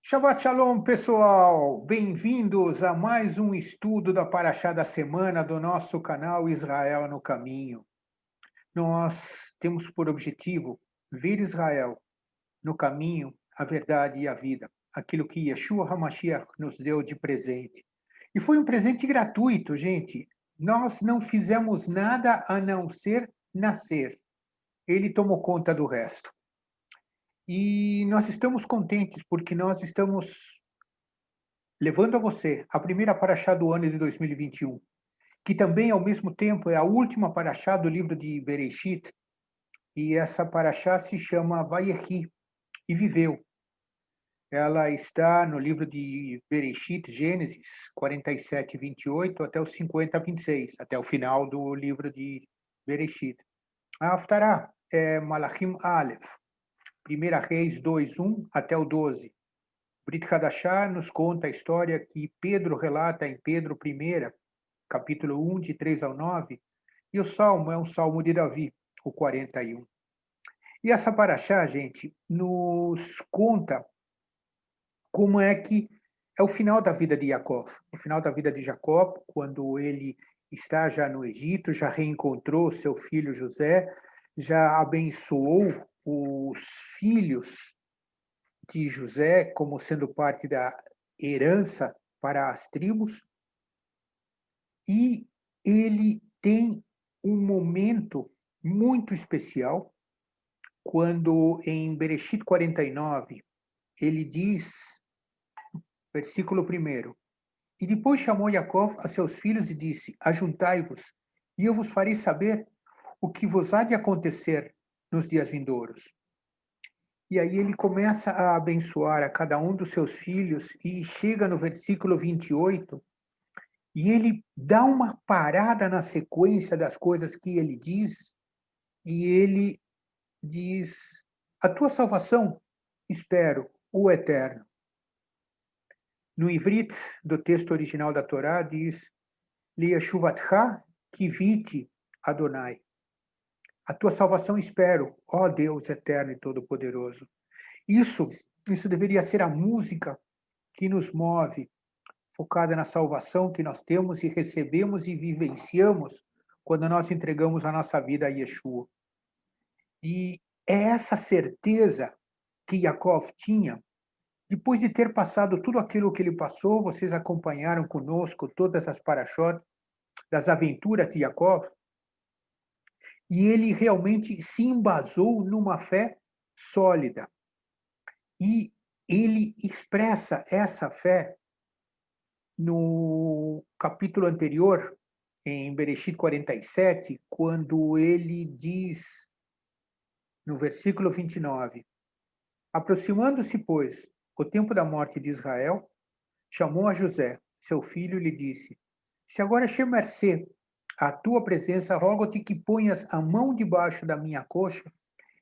Shabbat Shalom, pessoal! Bem-vindos a mais um estudo da Paraxá da semana do nosso canal Israel no Caminho. Nós temos por objetivo ver Israel no caminho, a verdade e a vida, aquilo que Yeshua HaMashiach nos deu de presente. E foi um presente gratuito, gente. Nós não fizemos nada a não ser nascer. Ele tomou conta do resto. E nós estamos contentes porque nós estamos levando a você a primeira paraxá do ano de 2021, que também, ao mesmo tempo, é a última paraxá do livro de Bereshit, e essa paraxá se chama Vayechi, e viveu. Ela está no livro de Bereshit, Gênesis 47, 28, até o 50, 26, até o final do livro de Bereshit. A Haftará é Malachim Aleph, 1 Reis 2, 1 até o 12. Brit Hadashah nos conta a história que Pedro relata em Pedro I, capítulo 1, de 3 ao 9, e o salmo é um salmo de Davi, o 41. E essa paraxá, gente, nos conta como é que é o final da vida de Jacó, o final da vida de Jacó, quando ele está já no Egito, já reencontrou seu filho José, já abençoou os filhos de José como sendo parte da herança para as tribos, e ele tem um momento muito especial quando em Bereshit 49 ele diz, versículo 1, e depois chamou Jacó a seus filhos e disse: Ajuntai-vos, e eu vos farei saber o que vos há de acontecer nos dias vindouros. E aí ele começa a abençoar a cada um dos seus filhos e chega no versículo 28 e ele dá uma parada na sequência das coisas que ele diz e ele diz: A tua salvação espero, o Eterno. No ivrit do texto original da Torá diz: Lieshuvatcha kiviti Adonai. A tua salvação espero, ó Deus eterno e todo-poderoso. Isso, isso deveria ser a música que nos move, focada na salvação que nós temos e recebemos e vivenciamos quando nós entregamos a nossa vida a Yeshua. E é essa certeza que Yaakov tinha, depois de ter passado tudo aquilo que ele passou, vocês acompanharam conosco todas as parashot das aventuras de Yaakov, e ele realmente se embasou numa fé sólida. E ele expressa essa fé no capítulo anterior, em Bereshit 47, quando ele diz, no versículo 29, aproximando-se, pois, o tempo da morte de Israel, chamou a José, seu filho, e lhe disse: Se agora achei mercê à tua presença, rogo-te que ponhas a mão debaixo da minha coxa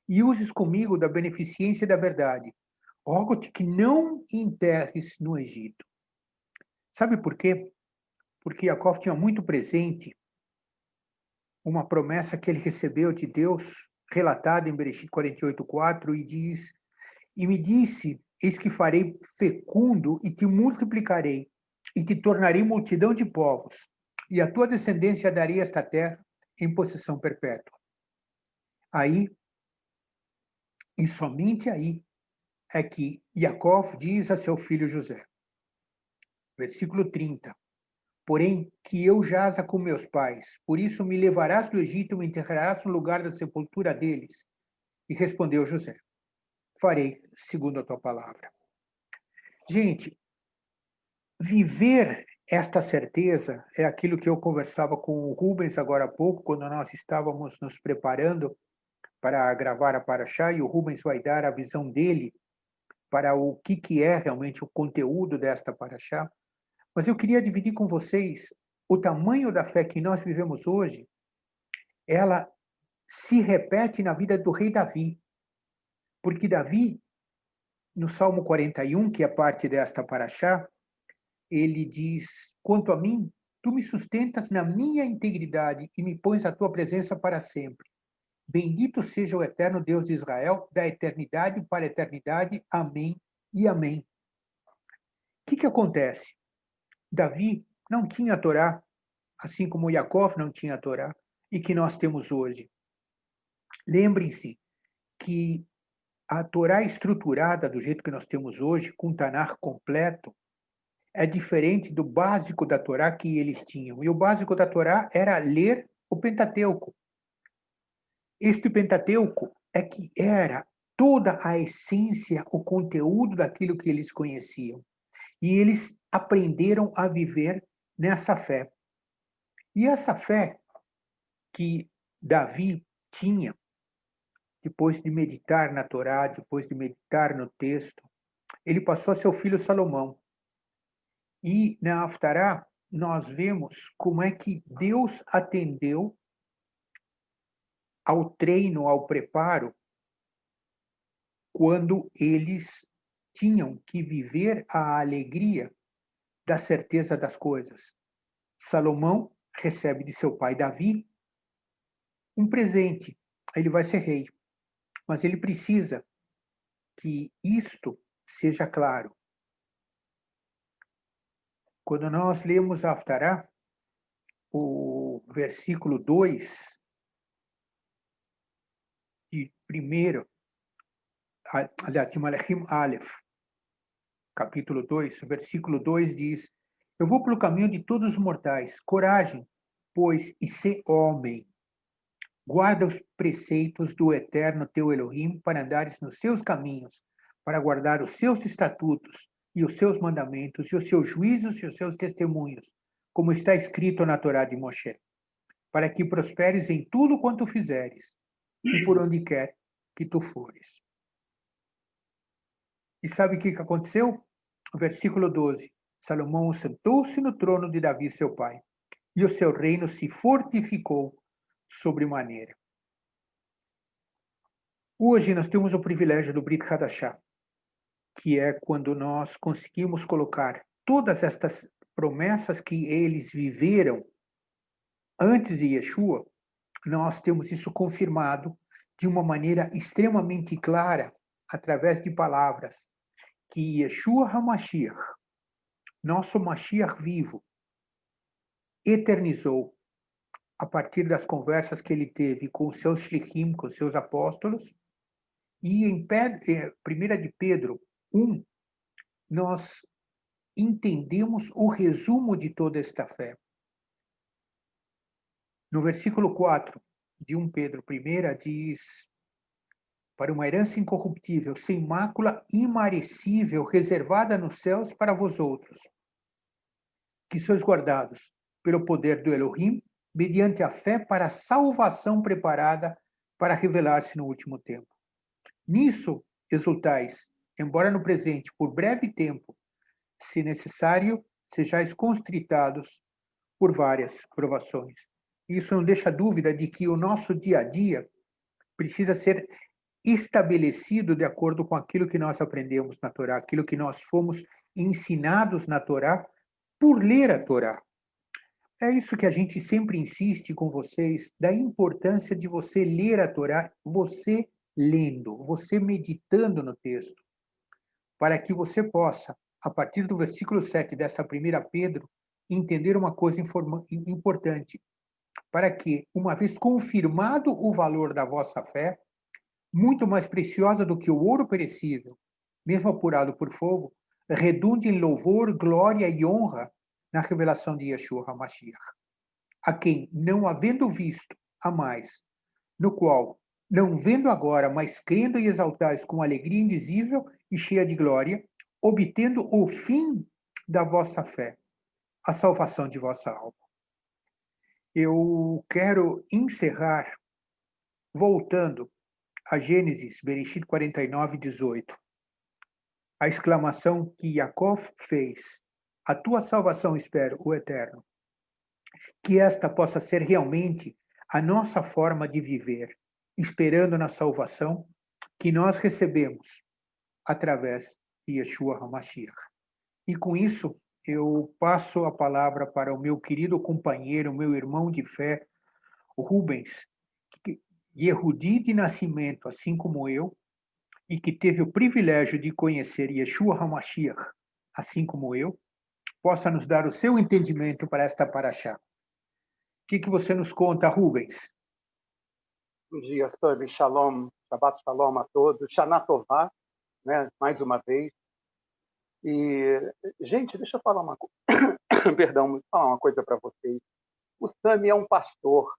e uses comigo da beneficência e da verdade. Rogo-te que não enterres no Egito. Sabe por quê? Porque Jacó tinha muito presente uma promessa que ele recebeu de Deus, relatada em Bereshit 48:4, e diz: E me disse: Eis que farei fecundo e te multiplicarei, e te tornarei multidão de povos, e a tua descendência darei esta terra em possessão perpétua. Aí, e somente aí, é que Jacó diz a seu filho José, versículo 30, porém, que eu jaza com meus pais, por isso me levarás do Egito e me enterrarás no lugar da sepultura deles. E respondeu José: Farei segundo a tua palavra. Gente, viver esta certeza é aquilo que eu conversava com o Rubens agora há pouco, quando nós estávamos nos preparando para gravar a Paraxá, e o Rubens vai dar a visão dele para o que é realmente o conteúdo desta Paraxá. Mas eu queria dividir com vocês o tamanho da fé que nós vivemos hoje. Ela se repete na vida do rei Davi, porque Davi, no Salmo 41, que é parte desta Paraxá, ele diz: Quanto a mim, tu me sustentas na minha integridade e me pões à tua presença para sempre. Bendito seja o eterno Deus de Israel, da eternidade para a eternidade. Amém e amém. que acontece? Davi não tinha a Torá, assim como Yaakov não tinha a Torá, e que nós temos hoje. Lembrem-se que a Torá estruturada do jeito que nós temos hoje, com o Tanar completo, é diferente do básico da Torá que eles tinham. E o básico da Torá era ler o Pentateuco. Este Pentateuco é que era toda a essência, o conteúdo daquilo que eles conheciam. E eles aprenderam a viver nessa fé. E essa fé que Davi tinha, depois de meditar na Torá, depois de meditar no texto, ele passou a seu filho Salomão. E na Haftará, nós vemos como é que Deus atendeu ao treino, ao preparo, quando eles tinham que viver a alegria da certeza das coisas. Salomão recebe de seu pai Davi um presente. Ele vai ser rei, mas ele precisa que isto seja claro. Quando nós lemos a Haftará, o versículo 2 de primeiro, aliás, de Malachim Aleph, capítulo 2, versículo 2 diz: Eu vou pelo caminho de todos os mortais, coragem, pois, e ser homem. Guarda os preceitos do eterno teu Elohim para andares nos seus caminhos, para guardar os seus estatutos e os seus mandamentos e os seus juízos e os seus testemunhos, como está escrito na Torá de Moshe, para que prosperes em tudo quanto fizeres e por onde quer que tu fores. E sabe o que aconteceu? O versículo 12. Salomão sentou-se no trono de Davi, seu pai, e o seu reino se fortificou sobremaneira. Hoje nós temos o privilégio do Brit Hadashah, que é quando nós conseguimos colocar todas estas promessas que eles viveram antes de Yeshua, nós temos isso confirmado de uma maneira extremamente clara, através de palavras, que Yeshua HaMashiach, nosso Mashiach vivo, eternizou a partir das conversas que ele teve com os seus shlichim, com os seus apóstolos, e em 1 de Pedro 1, nós entendemos o resumo de toda esta fé. No versículo 4 de 1 Pedro 1 diz: para uma herança incorruptível, sem mácula, imarecível, reservada nos céus para vós outros, que sois guardados pelo poder do Elohim, mediante a fé para a salvação preparada para revelar-se no último tempo. Nisso exultais, embora no presente, por breve tempo, se necessário, sejais constritados por várias provações. Isso não deixa dúvida de que o nosso dia a dia precisa ser estabelecido de acordo com aquilo que nós aprendemos na Torá, aquilo que nós fomos ensinados na Torá por ler a Torá. É isso que a gente sempre insiste com vocês, da importância de você ler a Torá, você lendo, você meditando no texto, para que você possa, a partir do versículo 7 dessa primeira Pedro, entender uma coisa importante, para que, uma vez confirmado o valor da vossa fé, muito mais preciosa do que o ouro perecível, mesmo apurado por fogo, redunde em louvor, glória e honra na revelação de Yeshua HaMashiach, a quem, não havendo visto a mais, no qual, não vendo agora, mas crendo e exaltais com alegria indizível e cheia de glória, obtendo o fim da vossa fé, a salvação de vossa alma. Eu quero encerrar voltando a Gênesis, Bereshit 49, 18. A exclamação que Yaakov fez: a tua salvação espero, o Eterno. Que esta possa ser realmente a nossa forma de viver, esperando na salvação que nós recebemos através de Yeshua HaMashiach. E com isso, eu passo a palavra para o meu querido companheiro, meu irmão de fé, Rubens, Yehudi de nascimento, assim como eu, e que teve o privilégio de conhecer Yeshua HaMashiach assim como eu, possa nos dar o seu entendimento para esta paraxá. O que você nos conta, Rubens? Bom dia, Sami. Shalom, Shabbat Shalom a todos. Shana Tová, né? Mais uma vez. E, gente, deixa eu falar uma coisa. Perdão, vou falar uma coisa para vocês. O Sami é um pastor.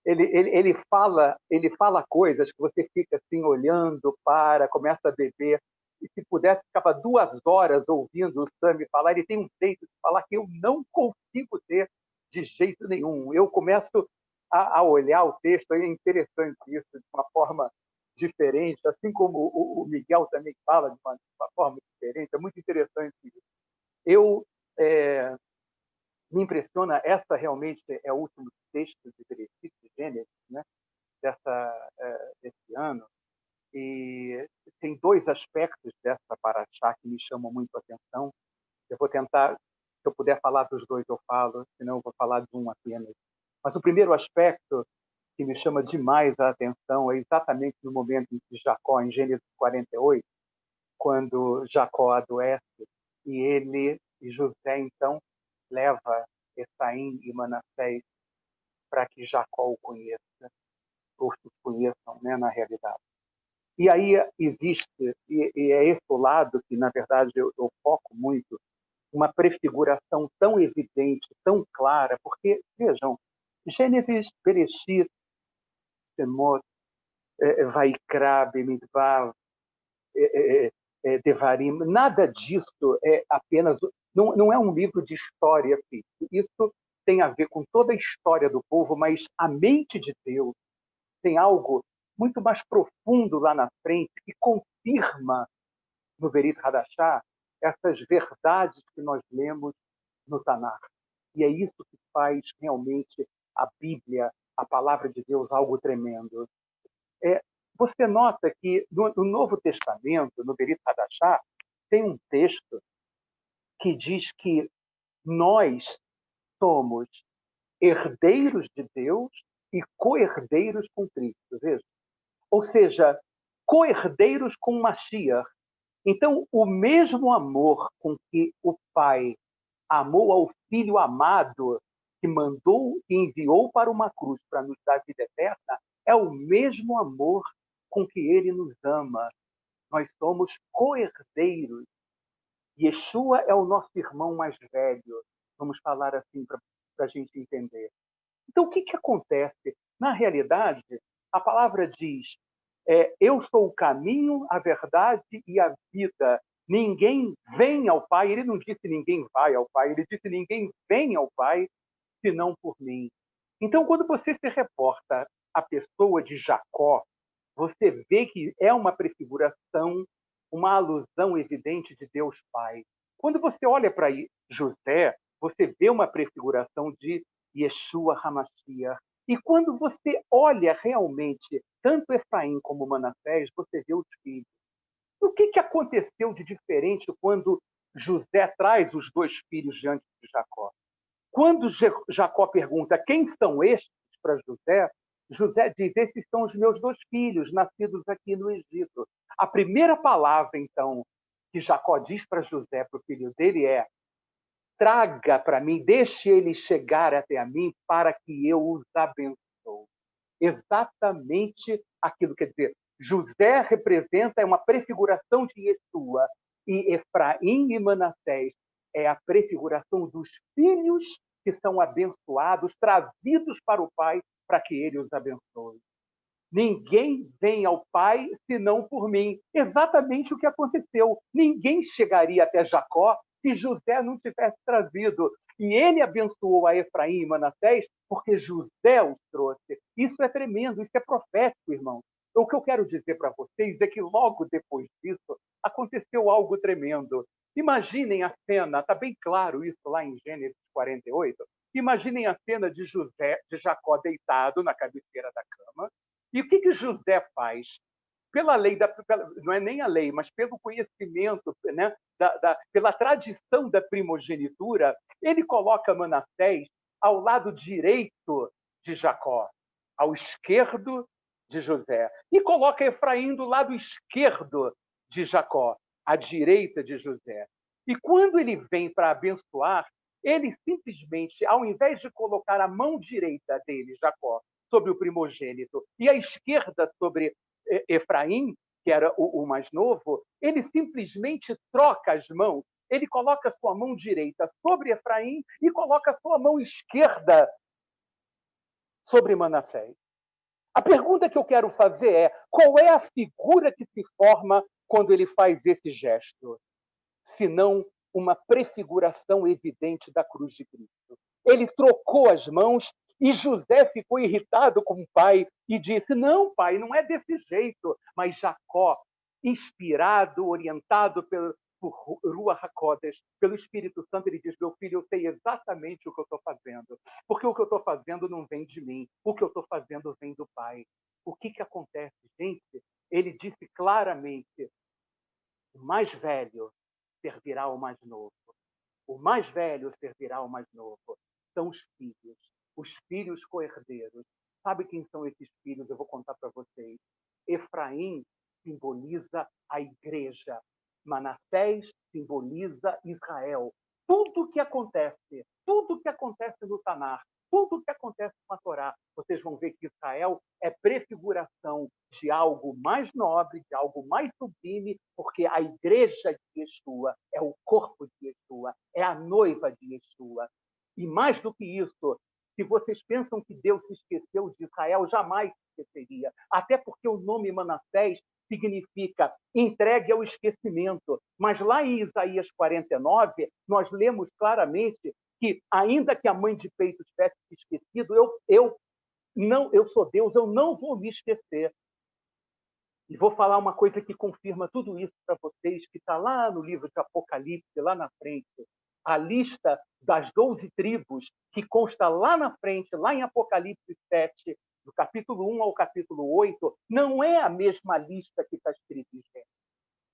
Ele fala coisas que você fica assim olhando, começa a beber. E se pudesse, ficava 2 horas ouvindo o Sami falar. Ele tem um jeito de falar que eu não consigo ter de jeito nenhum. Eu começo a olhar o texto, é interessante isso, de uma forma diferente, assim como o Miguel também fala de uma forma diferente, é muito interessante isso. Eu me impressiona, essa realmente é o último texto de Bereshit, de Gênesis, né, desse ano, e tem 2 aspectos dessa paraxá que me chamam muito a atenção. Eu vou tentar, se eu puder falar dos 2, eu falo, senão eu vou falar de um apenas. Mas o primeiro aspecto que me chama demais a atenção é exatamente no momento em que Jacó, em Gênesis 48, quando Jacó adoece e José, então, leva Efraim e Manassés para que Jacó o conheça, ou os conheçam, né, na realidade. E aí existe, e é esse o lado que, na verdade, eu foco muito, uma prefiguração tão evidente, tão clara, porque, vejam, Gênesis, Bereshit, Shemot, Vaikra, Bemidbar, Devarim, nada disso é apenas... Não é um livro de história, filho. Isso tem a ver com toda a história do povo, mas a mente de Deus tem algo muito mais profundo lá na frente que confirma no Berit Hadashah essas verdades que nós lemos no Tanakh. E é isso que faz realmente a Bíblia, a palavra de Deus, algo tremendo. Você nota que no Novo Testamento, no Berit Hadashah, tem um texto que diz que nós somos herdeiros de Deus e co-herdeiros com Cristo. Veja? Ou seja, co-herdeiros com Mashiach. Então, o mesmo amor com que o Pai amou ao Filho amado, que mandou e enviou para uma cruz para nos dar vida eterna, é o mesmo amor com que ele nos ama. Nós somos co-herdeiros. Yeshua é o nosso irmão mais velho. Vamos falar assim para a gente entender. Então, o que acontece? Na realidade, a palavra diz: eu sou o caminho, a verdade e a vida. Ninguém vem ao Pai. Ele não disse ninguém vai ao Pai. Ele disse ninguém vem ao Pai senão por mim. Então, quando você se reporta à pessoa de Jacó, você vê que é uma prefiguração, uma alusão evidente de Deus Pai. Quando você olha para José, você vê uma prefiguração de Yeshua HaMashiach. E quando você olha realmente tanto Efraim como Manassés, você vê os filhos. O que aconteceu de diferente quando José traz os 2 filhos diante de Jacó? Quando Jacó pergunta quem são estes para José, José diz: esses são os meus 2 filhos, nascidos aqui no Egito. A primeira palavra, então, que Jacó diz para José, para o filho dele, é: traga para mim, deixe ele chegar até a mim para que eu os abençoe. Exatamente aquilo, quer dizer, José representa uma prefiguração de Yeshua, e Efraim e Manassés é a prefiguração dos filhos que são abençoados, trazidos para o Pai, para que ele os abençoe. Ninguém vem ao Pai senão por mim. Exatamente o que aconteceu. Ninguém chegaria até Jacó se José não tivesse trazido. E ele abençoou a Efraim e Manassés porque José os trouxe. Isso é tremendo, isso é profético, irmão. O que eu quero dizer para vocês é que logo depois disso aconteceu algo tremendo. Imaginem a cena, está bem claro isso lá em Gênesis 48. Imaginem a cena de Jacó deitado na cabeceira da cama. E o que José faz? Pela lei, não é nem a lei, mas pelo conhecimento, né, pela tradição da primogenitura, ele coloca Manassés ao lado direito de Jacó, ao esquerdo de José, e coloca Efraim do lado esquerdo de Jacó, à direita de José. E quando ele vem para abençoar, ele simplesmente, ao invés de colocar a mão direita dele, Jacó, sobre o primogênito, e a esquerda sobre Efraim, que era o mais novo, ele simplesmente troca as mãos. Ele coloca a sua mão direita sobre Efraim e coloca a sua mão esquerda sobre Manassés. A pergunta que eu quero fazer é: qual é a figura que se forma quando ele faz esse gesto? Senão uma prefiguração evidente da cruz de Cristo. Ele trocou as mãos e José ficou irritado com o pai e disse: não, pai, não é desse jeito. Mas Jacó, inspirado, orientado por Ruach HaKodesh, pelo Espírito Santo, ele diz: meu filho, eu sei exatamente o que eu estou fazendo, porque o que eu estou fazendo não vem de mim, o que eu estou fazendo vem do pai. O que acontece, gente? Ele disse claramente: o mais velho servirá ao mais novo. O mais velho servirá ao mais novo. São os filhos co-herdeiros. Sabe quem são esses filhos? Eu vou contar para vocês. Efraim simboliza a igreja. Manassés simboliza Israel. Tudo que acontece no Tanar, tudo que acontece com a Torá, vocês vão ver que Israel é prefiguração de algo mais nobre, de algo mais sublime, porque a igreja de Yeshua é o corpo de Yeshua, é a noiva de Yeshua. E mais do que isso, se vocês pensam que Deus se esqueceu de Israel, jamais se esqueceria. Até porque o nome Manassés significa entregue ao esquecimento. Mas lá em Isaías 49, nós lemos claramente que, ainda que a mãe de peito tivesse se esquecido, eu sou Deus, eu não vou me esquecer. E vou falar uma coisa que confirma tudo isso para vocês, que está lá no livro de Apocalipse, lá na frente. A lista das 12 tribos, que consta lá na frente, lá em Apocalipse 7, do capítulo 1 ao capítulo 8, não é a mesma lista que está escrita em Gênesis.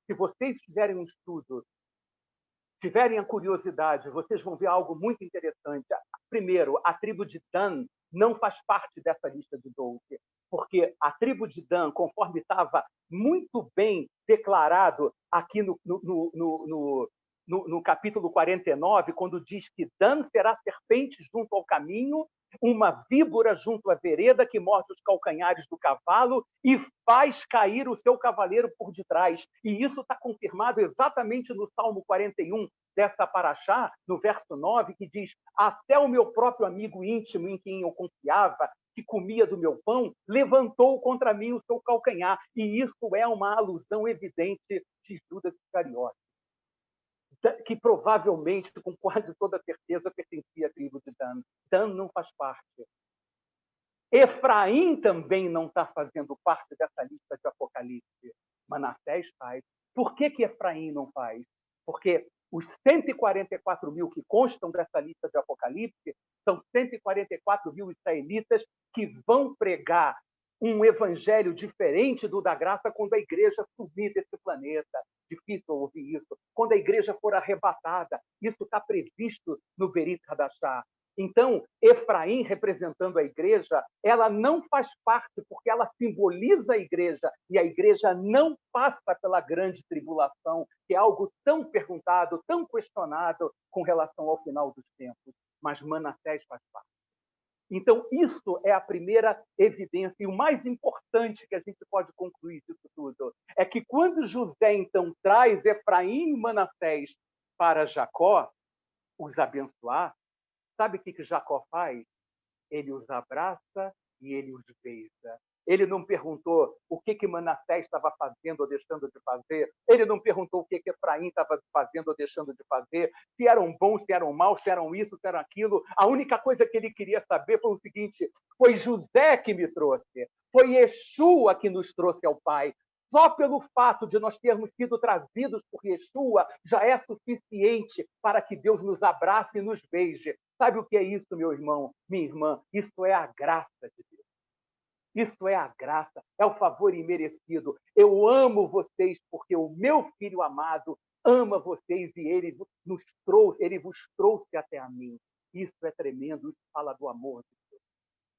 Se vocês tiverem um estudo, tiverem a curiosidade, vocês vão ver algo muito interessante. Primeiro, a tribo de Dan não faz parte dessa lista de 12, porque a tribo de Dan, conforme estava muito bem declarado aqui no capítulo 49, quando diz que Dan será serpente junto ao caminho, uma víbora junto à vereda que morde os calcanhares do cavalo e faz cair o seu cavaleiro por detrás. E isso está confirmado exatamente no Salmo 41 dessa paraxá, no verso 9, que diz: até o meu próprio amigo íntimo em quem eu confiava, que comia do meu pão, levantou contra mim o seu calcanhar. E isso é uma alusão evidente de Judas Iscariote, que provavelmente, com quase toda certeza, pertencia à tribo de Dan. Dan não faz parte. Efraim também não está fazendo parte dessa lista de Apocalipse. Manassés faz. Por que Efraim não faz? Porque os 144 mil que constam dessa lista de Apocalipse são 144 mil israelitas que vão pregar um evangelho diferente do da graça quando a igreja sumir desse planeta. Difícil ouvir isso. Quando a igreja for arrebatada, isso está previsto no Berit Hadashah. Então, Efraim, representando a igreja, ela não faz parte porque ela simboliza a igreja, e a igreja não passa pela grande tribulação, que é algo tão perguntado, tão questionado com relação ao final dos tempos. Mas Manassés faz parte. Então, isso é a primeira evidência. E o mais importante que a gente pode concluir disso tudo é que quando José, então, traz Efraim e Manassés para Jacó, os abençoar, sabe o que Jacó faz? Ele os abraça e ele os beija. Ele não perguntou o que Manassés estava fazendo ou deixando de fazer. Ele não perguntou o que Efraim estava fazendo ou deixando de fazer. Se eram bons, se eram maus, se eram isso, se eram aquilo. A única coisa que ele queria saber foi o seguinte: foi José que me trouxe. Foi Yeshua que nos trouxe ao Pai. Só pelo fato de nós termos sido trazidos por Yeshua já é suficiente para que Deus nos abrace e nos beije. Sabe o que é isso, meu irmão, minha irmã? Isso é a graça de Deus. Isso é a graça, é o favor imerecido. Eu amo vocês porque o meu filho amado ama vocês e ele vos trouxe até a mim. Isso é tremendo, isso fala do amor de Deus.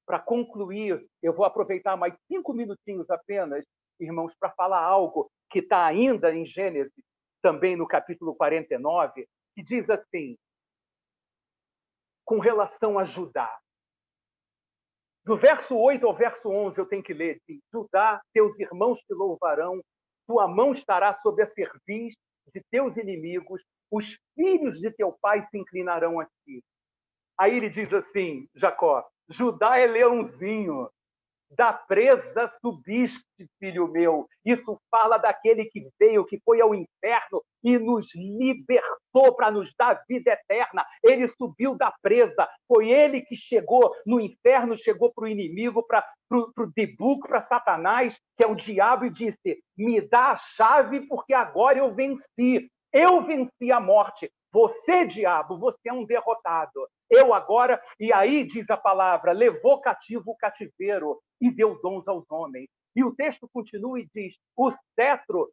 Para concluir, eu vou aproveitar mais 5 minutinhos apenas, irmãos, para falar algo que está ainda em Gênesis, também no capítulo 49, que diz assim, com relação a Judá. Do verso 8 ao verso 11, eu tenho que ler, diz, Judá, teus irmãos te louvarão, tua mão estará sobre a cerviz de teus inimigos, os filhos de teu pai se inclinarão a ti. Aí ele diz assim, Jacó, Judá é leãozinho, da presa subiste, filho meu. Isso fala daquele que veio, que foi ao inferno e nos libertou para nos dar vida eterna. Ele subiu da presa. Foi ele que chegou no inferno, chegou para o inimigo, para o debuco, para Satanás, que é o diabo, e disse, me dá a chave porque agora eu venci. Eu venci a morte. Você, diabo, você é um derrotado. Eu agora, e aí diz a palavra, levou cativo o cativeiro e deu dons aos homens. E o texto continua e diz, o cetro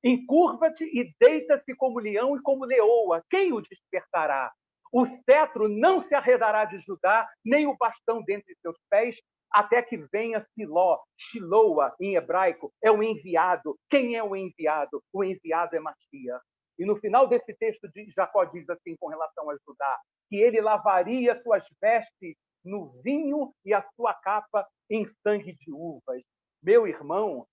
encurva-te e deita-se como leão e como leoa. Quem o despertará? O cetro não se arredará de Judá, nem o bastão dentre seus pés, até que venha Siló, Shiloa, em hebraico, é o enviado. Quem é o enviado? O enviado é Matias. E no final desse texto, Jacó diz assim com relação a Judá, que ele lavaria suas vestes no vinho e a sua capa em sangue de uvas. Meu irmão,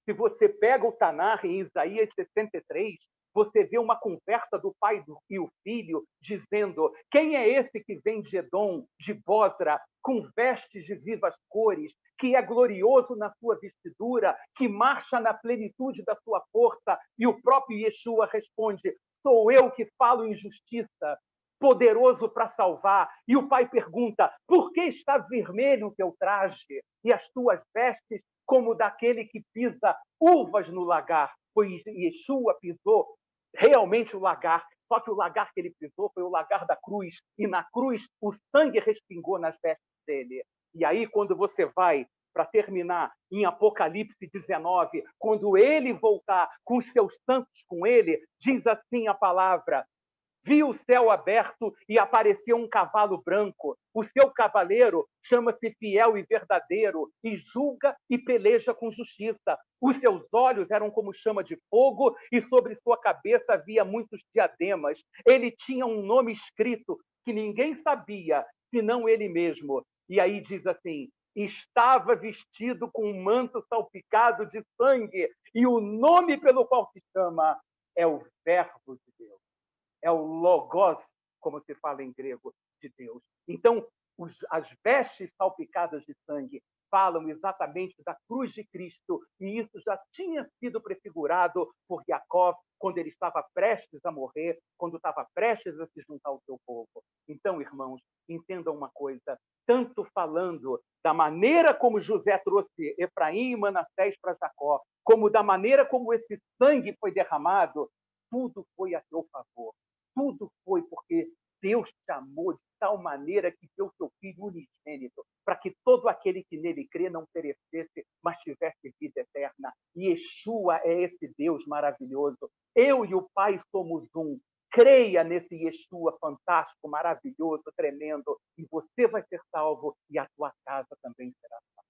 se você pega o Tanar em Isaías 63, você vê uma conversa do pai e o filho dizendo, quem é esse que vem de Edom, de Bosra, com vestes de vivas cores, que é glorioso na sua vestidura, que marcha na plenitude da sua força? E o próprio Yeshua responde, sou eu que falo em justiça, poderoso para salvar. E o pai pergunta, por que está vermelho o teu traje e as tuas vestes como daquele que pisa uvas no lagar? Pois Yeshua pisou realmente o lagar, só que o lagar que ele pisou foi o lagar da cruz, e na cruz o sangue respingou nas vestes dele. E aí, quando você vai, para terminar, em Apocalipse 19, quando ele voltar com os seus santos com ele, diz assim a palavra, vi o céu aberto e apareceu um cavalo branco. O seu cavaleiro chama-se Fiel e Verdadeiro e julga e peleja com justiça. Os seus olhos eram como chama de fogo e sobre sua cabeça havia muitos diademas. Ele tinha um nome escrito que ninguém sabia, senão ele mesmo. E aí diz assim, estava vestido com um manto salpicado de sangue e o nome pelo qual se chama é o Verbo de Deus. É o logos, como se fala em grego, de Deus. Então, as vestes salpicadas de sangue falam exatamente da cruz de Cristo, e isso já tinha sido prefigurado por Jacó quando ele estava prestes a morrer, quando estava prestes a se juntar ao seu povo. Então, irmãos, entendam uma coisa, tanto falando da maneira como José trouxe Efraim e Manassés para Jacó, como da maneira como esse sangue foi derramado, tudo foi a teu favor. Tudo foi porque Deus te amou de tal maneira que deu seu Filho unigênito, para que todo aquele que nele crê não perecesse, mas tivesse vida eterna. E Yeshua é esse Deus maravilhoso. Eu e o Pai somos um. Creia nesse Yeshua fantástico, maravilhoso, tremendo, e você vai ser salvo e a tua casa também será salva.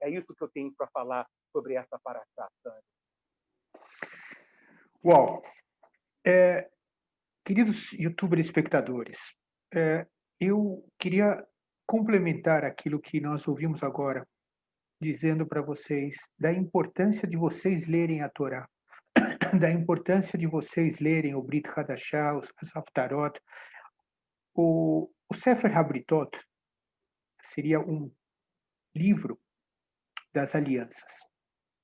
É isso que eu tenho para falar sobre essa paraxá, Sandro. Uau! Queridos youtuber espectadores, eu queria complementar aquilo que nós ouvimos agora, dizendo para vocês da importância de vocês lerem a Torá, da importância de vocês lerem o Brit Hadashah, os Haftarot. O Sefer HaBritot seria um livro das alianças,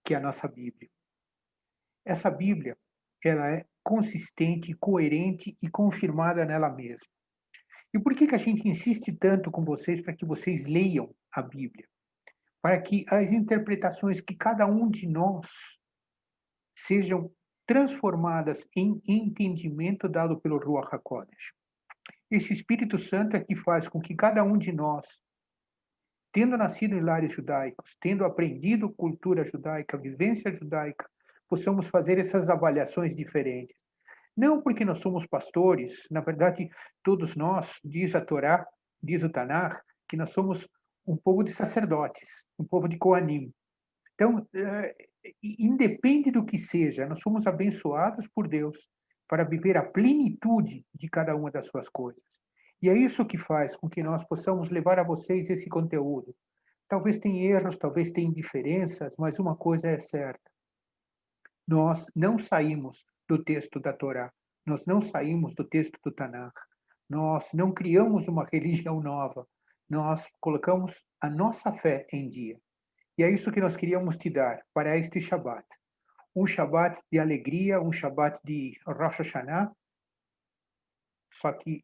que é a nossa Bíblia. Essa Bíblia, ela é consistente, coerente e confirmada nela mesma. E por que a gente insiste tanto com vocês para que vocês leiam a Bíblia? Para que as interpretações que cada um de nós sejam transformadas em entendimento dado pelo Ruach HaKodesh. Esse Espírito Santo é que faz com que cada um de nós, tendo nascido em lares judaicos, tendo aprendido cultura judaica, vivência judaica, possamos fazer essas avaliações diferentes. Não porque nós somos pastores, na verdade, todos nós, diz a Torá, diz o Tanar, que nós somos um povo de sacerdotes, um povo de Koanim. Então, independe do que seja, nós somos abençoados por Deus para viver a plenitude de cada uma das suas coisas. E é isso que faz com que nós possamos levar a vocês esse conteúdo. Talvez tenha erros, talvez tenha diferenças, mas uma coisa é certa: nós não saímos do texto da Torá, nós não saímos do texto do Tanakh, nós não criamos uma religião nova, nós colocamos a nossa fé em dia. E é isso que nós queríamos te dar para este Shabat. Um Shabat de alegria, um Shabat de Rosh Hashanah, só que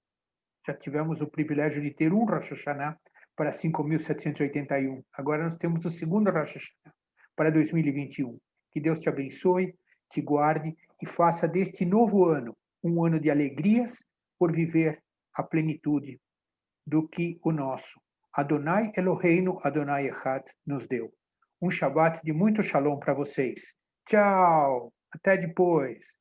já tivemos o privilégio de ter um Rosh Hashanah para 5.781. Agora nós temos o segundo Rosh Hashanah para 2021. Que Deus te abençoe, te guarde e faça deste novo ano um ano de alegrias por viver a plenitude do que o nosso Adonai Eloheinu, Adonai Echad, nos deu. Um Shabat de muito shalom para vocês. Tchau! Até depois!